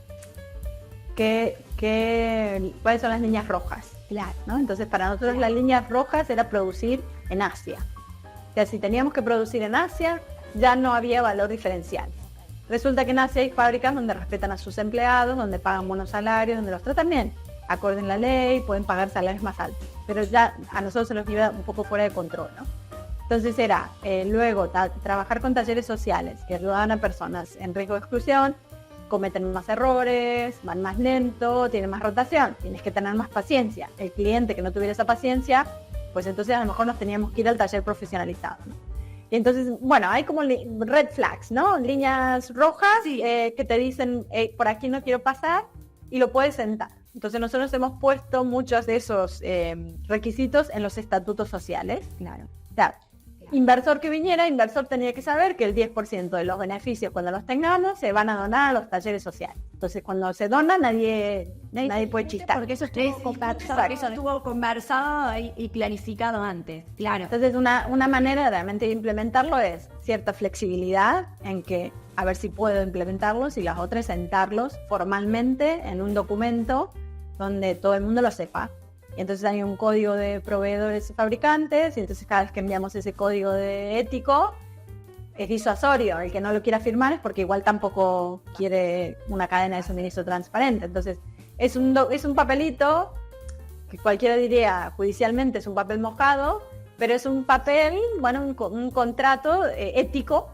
cuáles son las líneas rojas. Claro. ¿No? Entonces, para nosotros las líneas rojas era producir en Asia. O sea, si teníamos que producir en Asia, ya no había valor diferencial. Resulta que en Asia hay fábricas donde respetan a sus empleados, donde pagan buenos salarios, donde los tratan bien, acorde en la ley, pueden pagar salarios más altos. Pero ya a nosotros se nos iba un poco fuera de control, ¿no? Entonces era luego trabajar con talleres sociales que ayudaban a personas en riesgo de exclusión, cometen más errores, van más lento, tienen más rotación, tienes que tener más paciencia. El cliente que no tuviera esa paciencia, pues entonces a lo mejor nos teníamos que ir al taller profesionalizado, ¿no? Y entonces, bueno, hay como red flags, ¿no? Líneas rojas, sí, que te dicen, por aquí no quiero pasar, y lo puedes sentar. Entonces nosotros hemos puesto muchos de esos requisitos en los estatutos sociales. claro. O sea, inversor que viniera, inversor tenía que saber que el 10% de los beneficios cuando los tengamos se van a donar a los talleres sociales. Entonces cuando se dona nadie puede chistar. Porque eso estuvo conversado y clarificado antes, claro. Entonces una manera realmente de implementarlo es cierta flexibilidad en que a ver si puedo implementarlos y las otras sentarlos formalmente en un documento donde todo el mundo lo sepa. Y entonces hay un código de proveedores y fabricantes y entonces cada vez que enviamos ese código de ético es disuasorio. El que no lo quiera firmar es porque igual tampoco quiere una cadena de suministro transparente. Entonces es un papelito que cualquiera diría judicialmente es un papel mojado, pero es un papel, bueno, un contrato ético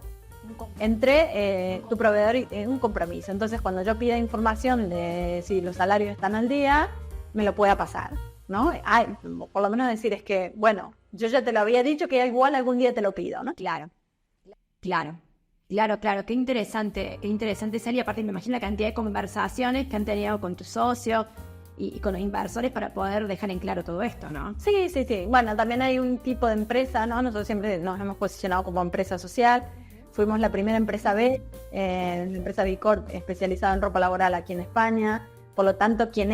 entre tu proveedor y un compromiso. Entonces cuando yo pida información de si los salarios están al día, me lo pueda pasar, ¿no? Por lo menos decir es que, bueno, yo ya te lo había dicho que igual algún día te lo pido, ¿no? Claro, qué interesante, Celia. Aparte me imagino la cantidad de conversaciones que han tenido con tus socios y con los inversores para poder dejar en claro todo esto, ¿no? Sí. Bueno, también hay un tipo de empresa, ¿no? Nosotros siempre nos hemos posicionado como empresa social. Fuimos la primera empresa B, la empresa B Corp especializada en ropa laboral aquí en España. Por lo tanto, quien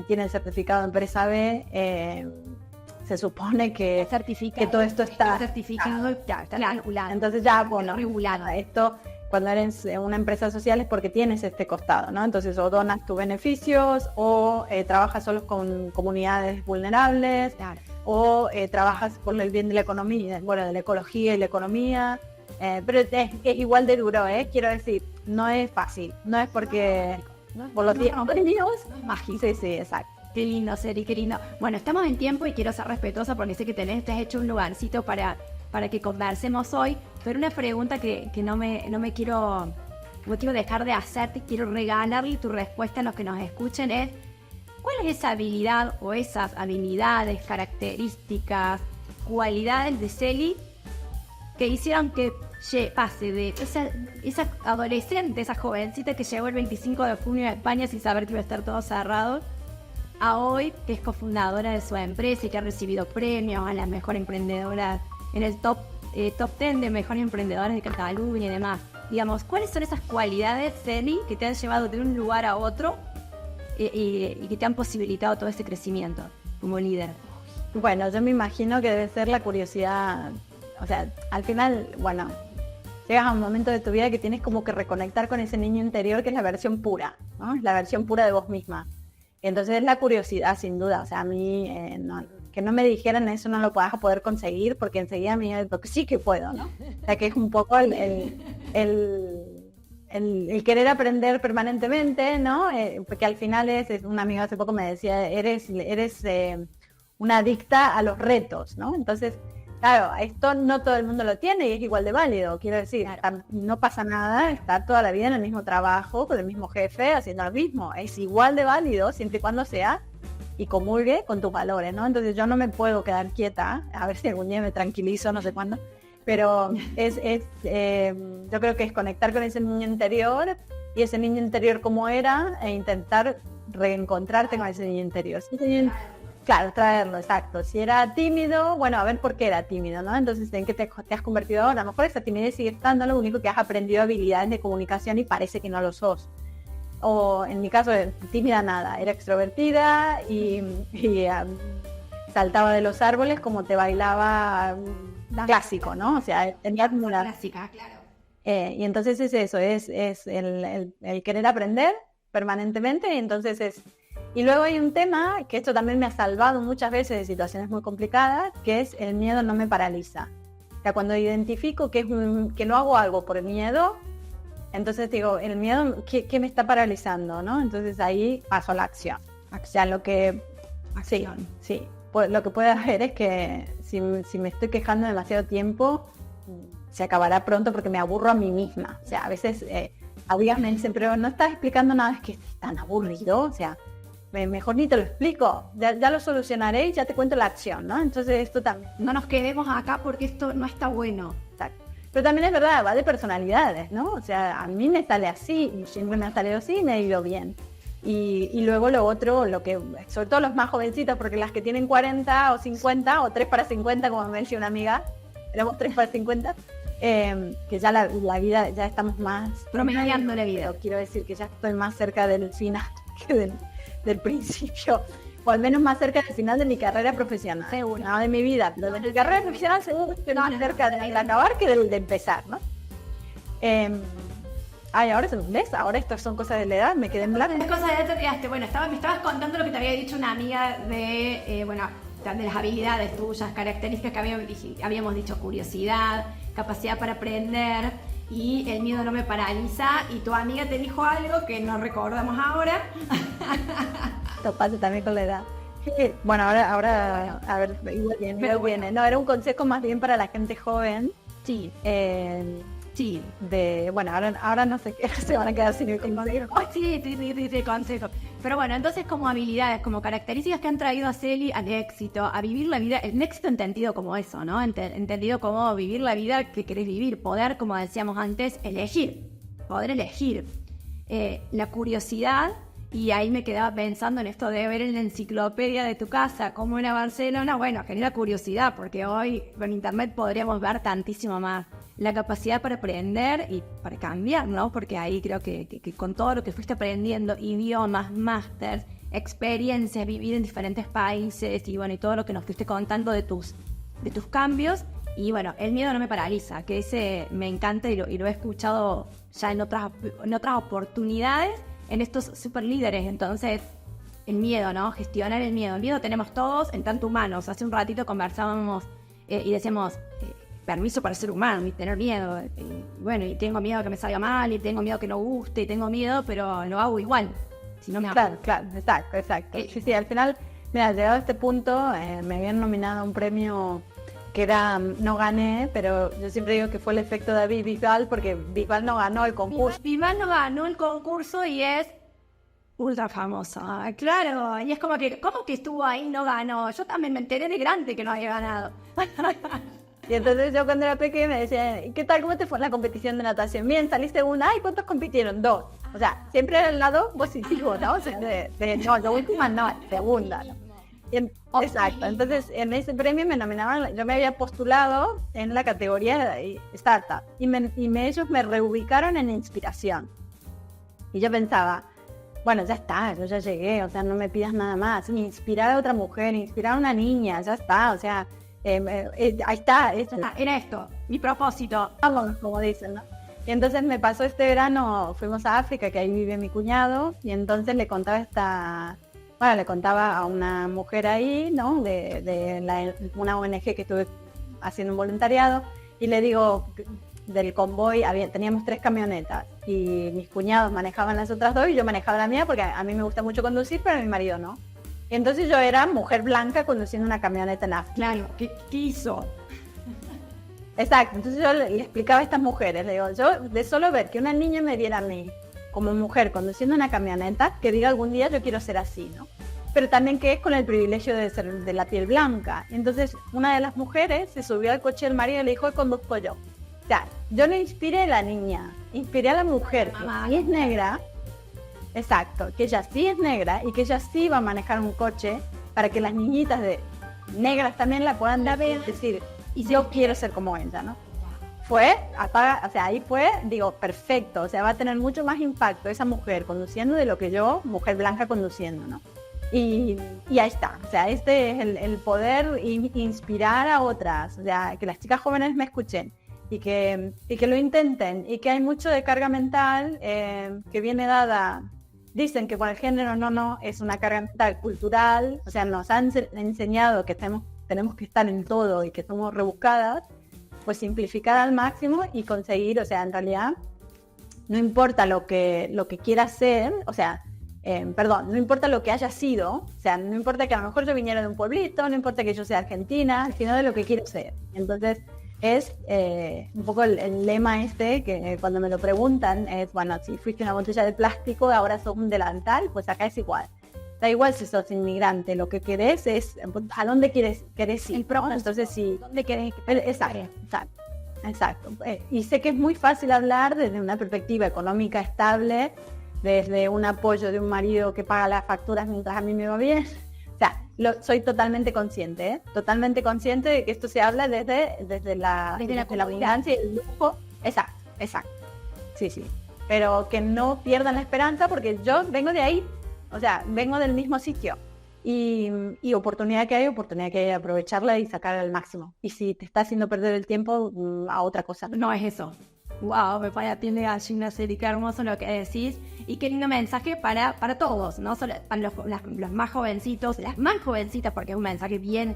tiene el certificado de empresa B, se supone que todo esto está certificado, ya está regulado. Entonces ya, bueno, regulado. Esto cuando eres una empresa social es porque tienes este costado, ¿no? Entonces o donas tus beneficios o trabajas solo con comunidades vulnerables, claro, o trabajas por el bien de la economía, bueno, de la ecología y la economía. Pero es igual de duro, quiero decir, no es fácil, no es porque por los días mágico. Sí, exacto. Qué lindo, Seri, qué lindo. Bueno, estamos en tiempo y quiero ser respetuosa porque sé que te has hecho un lugarcito para que conversemos hoy, pero una pregunta que no quiero dejar de hacerte, quiero regalarle tu respuesta a los que nos escuchen es, ¿cuál es esa habilidad o esas habilidades, características, cualidades de Celi que hicieron que pase de esa adolescente, esa jovencita que llegó el 25 de junio a España sin saber que iba a estar todo cerrado, a hoy que es cofundadora de su empresa y que ha recibido premios a la mejor emprendedora en el top 10 de mejores emprendedoras de Cataluña y demás? Digamos, ¿cuáles son esas cualidades, Celi, que te han llevado de un lugar a otro y que te han posibilitado todo ese crecimiento como líder? Bueno, yo me imagino que debe ser la curiosidad. O sea, al final, bueno, llegas a un momento de tu vida que tienes como que reconectar con ese niño interior que es la versión pura, ¿no? Es la versión pura de vos misma. Y entonces es la curiosidad, sin duda. O sea, a mí, que no me dijeran eso no lo vas a poder conseguir, porque enseguida me porque sí que puedo, ¿no? O sea, que es un poco el querer aprender permanentemente, ¿no? Porque al final un amigo hace poco me decía, eres una adicta a los retos, ¿no? Entonces, claro, esto no todo el mundo lo tiene y es igual de válido. Quiero decir, no pasa nada estar toda la vida en el mismo trabajo, con el mismo jefe, haciendo lo mismo. Es igual de válido siempre y cuando sea y comulgue con tus valores, ¿no? Entonces yo no me puedo quedar quieta, a ver si algún día me tranquilizo, no sé cuándo, pero yo creo que es conectar con ese niño interior y ese niño interior como era e intentar reencontrarte con ese niño interior. Claro, traerlo, exacto. Si era tímido, bueno, a ver por qué era tímido, ¿no? Entonces, ¿en qué te has convertido ahora? A lo mejor esa timidez sigue estando, lo único que has aprendido habilidades de comunicación y parece que no lo sos. O en mi caso, tímida nada, era extrovertida y saltaba de los árboles como te bailaba clásico, ¿no? O sea, tenía como una... Clásica, claro. Y entonces es eso, es el querer aprender permanentemente, y entonces es... Y luego hay un tema, que esto también me ha salvado muchas veces de situaciones muy complicadas, que es el miedo no me paraliza. O sea, cuando identifico que no hago algo por miedo, entonces digo, el miedo, ¿qué me está paralizando, no? Entonces ahí paso a la acción. O sea, lo que... Acción. Sí. Pues lo que puede haber es que si me estoy quejando demasiado tiempo, se acabará pronto porque me aburro a mí misma. O sea, a veces amigas me dicen, pero no estás explicando nada, es que es tan aburrido, o sea, mejor ni te lo explico, ya lo solucionaré y ya te cuento la acción, ¿no? Entonces esto también... No nos quedemos acá porque esto no está bueno. Exacto. Pero también es verdad, va de personalidades, ¿no? O sea, a mí me sale así, y siempre me ha salido así y me ha ido bien. Y luego lo otro, lo que, sobre todo los más jovencitos, porque las que tienen 40 o 50, o 3 para 50, como me decía una amiga, éramos 3 para 50, que ya la vida, ya estamos más... Promediando la vida. Pero quiero decir que ya estoy más cerca del final que del principio, o al menos más cerca del final de mi carrera profesional. Seguro. No de mi vida, pero de mi carrera profesional seguro estoy más cerca del acabar que del de empezar, ¿no? Ahora ¿ves? Ahora estas son cosas de la edad, me quedé en blanco. Es cosa de edad, te quedaste. Bueno, me estabas contando lo que te había dicho una amiga de, de las habilidades tuyas, características que habíamos dicho, curiosidad, capacidad para aprender y el miedo no me paraliza. Y tu amiga te dijo algo que no recordamos ahora. Esto pasa también con la edad. Bueno, ahora, a ver, igual viene. No, era un consejo más bien para la gente joven. Sí. Sí. Bueno, ahora no sé qué, se van a quedar sin el consejo. Sí, consejo. Pero bueno, entonces como habilidades, como características que han traído a Celi al éxito, a vivir la vida, el éxito entendido como eso, ¿no? Entendido como vivir la vida que querés vivir, poder, como decíamos antes, poder elegir. La curiosidad, y ahí me quedaba pensando en esto de ver en la enciclopedia de tu casa cómo era Barcelona. Bueno, genera curiosidad, porque hoy con internet podríamos ver tantísimo más. La capacidad para aprender y para cambiar, ¿no? Porque ahí creo que con todo lo que fuiste aprendiendo, idiomas, másters, experiencias, vivir en diferentes países y bueno, y todo lo que nos fuiste contando de tus cambios. Y bueno, el miedo no me paraliza, que ese me encanta y lo he escuchado ya en otras oportunidades, en estos super líderes. Entonces, el miedo, ¿no? Gestionar el miedo. El miedo tenemos todos, en tanto humanos. Hace un ratito conversábamos y decíamos... permiso para ser humano y tener miedo. Bueno, y tengo miedo que me salga mal, y tengo miedo que no guste, y tengo miedo, pero lo hago igual. Si no me Claro, exacto. Sí, al final, mira, llegado a este punto, me habían nominado a un premio que era, no gané, pero yo siempre digo que fue el efecto David Bisbal, porque Bisbal no ganó el concurso. Bisbal no ganó el concurso y es ultra famosa, claro, y es como que, ¿cómo que estuvo ahí y no ganó? Yo también me enteré de grande que no había ganado. Y entonces yo cuando era pequeña me decían, ¿qué tal? ¿Cómo te fue en la competición de natación? Bien, saliste una. Ay, ¿cuántos compitieron? 2. O sea, siempre era el lado positivo, ¿no? O sea, no, yo última no, segunda, ¿no? Exacto. Entonces, en ese premio me nominaban, yo me había postulado en la categoría de Startup. Y ellos me reubicaron en inspiración. Y yo pensaba, bueno, ya está, yo ya llegué, o sea, no me pidas nada más. Inspirar a otra mujer, inspirar a una niña, ya está, o sea... ahí está, era esto, mi propósito. Vamos, como dicen, ¿no? Y entonces me pasó este verano, fuimos a África, que ahí vive mi cuñado, y entonces le contaba a una mujer ahí, ¿no? De una ONG que estuve haciendo un voluntariado, y le digo, del convoy, teníamos 3 camionetas, y mis cuñados manejaban las otras 2, y yo manejaba la mía, porque a mí me gusta mucho conducir, pero a mi marido no. Y entonces yo era mujer blanca conduciendo una camioneta en África. Claro, ¿qué hizo? Exacto, entonces yo le explicaba a estas mujeres, le digo, yo de solo ver que una niña me viera a mí como mujer conduciendo una camioneta, que diga algún día yo quiero ser así, ¿no? Pero también que es con el privilegio de ser de la piel blanca. Y entonces una de las mujeres se subió al coche del marido y le dijo, conduzco yo. O sea, yo no inspiré a la niña, inspiré a la mujer, que sí es negra. Exacto, que ella sí es negra y que ella sí va a manejar un coche para que las niñitas negras también la puedan ver, decir, y yo quiero ser como ella, ¿no? Ahí fue, digo, perfecto, o sea, va a tener mucho más impacto esa mujer conduciendo de lo que yo, mujer blanca, conduciendo, ¿no? Y ahí está, o sea, este es el poder inspirar a otras, o sea, que las chicas jóvenes me escuchen y que lo intenten, y que hay mucho de carga mental que viene dada, dicen que con el género no, es una carga mental cultural, o sea, nos han enseñado que tenemos que estar en todo y que somos rebuscadas, pues simplificar al máximo y conseguir, o sea, en realidad, no importa lo que quiera ser, o sea, no importa lo que haya sido, o sea, no importa que a lo mejor yo viniera de un pueblito, no importa que yo sea argentina, sino de lo que quiero ser. Entonces, es un poco el lema que cuando me lo preguntan es, bueno, si fuiste una botella de plástico, ahora sos un delantal, pues acá es igual. Da igual si sos inmigrante, lo que querés es a dónde querés ir. ¿No? Entonces, sí, ¿dónde querés? Exacto. Y sé que es muy fácil hablar desde una perspectiva económica estable, desde un apoyo de un marido que paga las facturas mientras a mí me va bien. O sea, soy totalmente consciente de que esto se habla desde la abundancia y el lujo. Exacto. Sí. Pero que no pierdan la esperanza, porque yo vengo de ahí, o sea, vengo del mismo sitio. Y oportunidad que hay, aprovecharla y sacar al máximo. Y si te está haciendo perder el tiempo, a otra cosa. No es eso. Wow, me pone a piel de gallina, Celi, qué hermoso lo que decís. Y qué lindo mensaje para todos, no solo para los más jovencitos, las más jovencitas, porque es un mensaje bien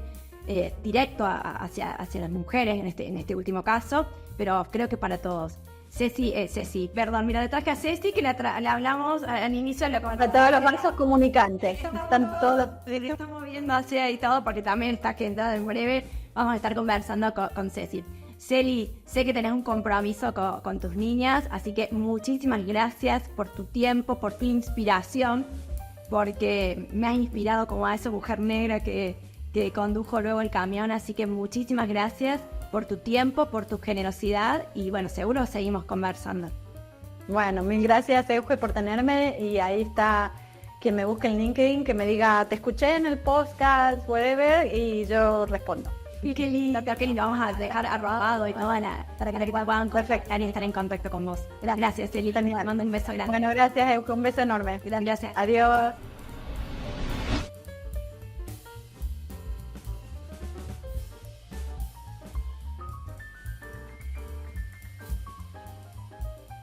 directo hacia las mujeres en este último caso, pero creo que para todos. Ceci, perdón, mira, le traje a Ceci, que le hablamos al inicio de la conversación. Para todos los falsos comunicantes, están todos. Estamos viendo hacia y todo, porque también está que entrada en breve vamos a estar conversando con Ceci. Celi, sé que tenés un compromiso con tus niñas, así que muchísimas gracias por tu tiempo, por tu inspiración, porque me has inspirado como a esa mujer negra que condujo luego el camión, así que muchísimas gracias por tu tiempo, por tu generosidad y bueno, seguro seguimos conversando. Bueno, mil gracias, Euge, por tenerme, y ahí está quien me busque en LinkedIn, que me diga, te escuché en el podcast, whatever, y yo respondo. Y qué lindo, vamos a dejar arrobado y todo para que puedan estar en contacto con vos. Gracias, Celi, te mando un beso grande. Bueno, gracias, Euge, un beso enorme. Gracias. Adiós.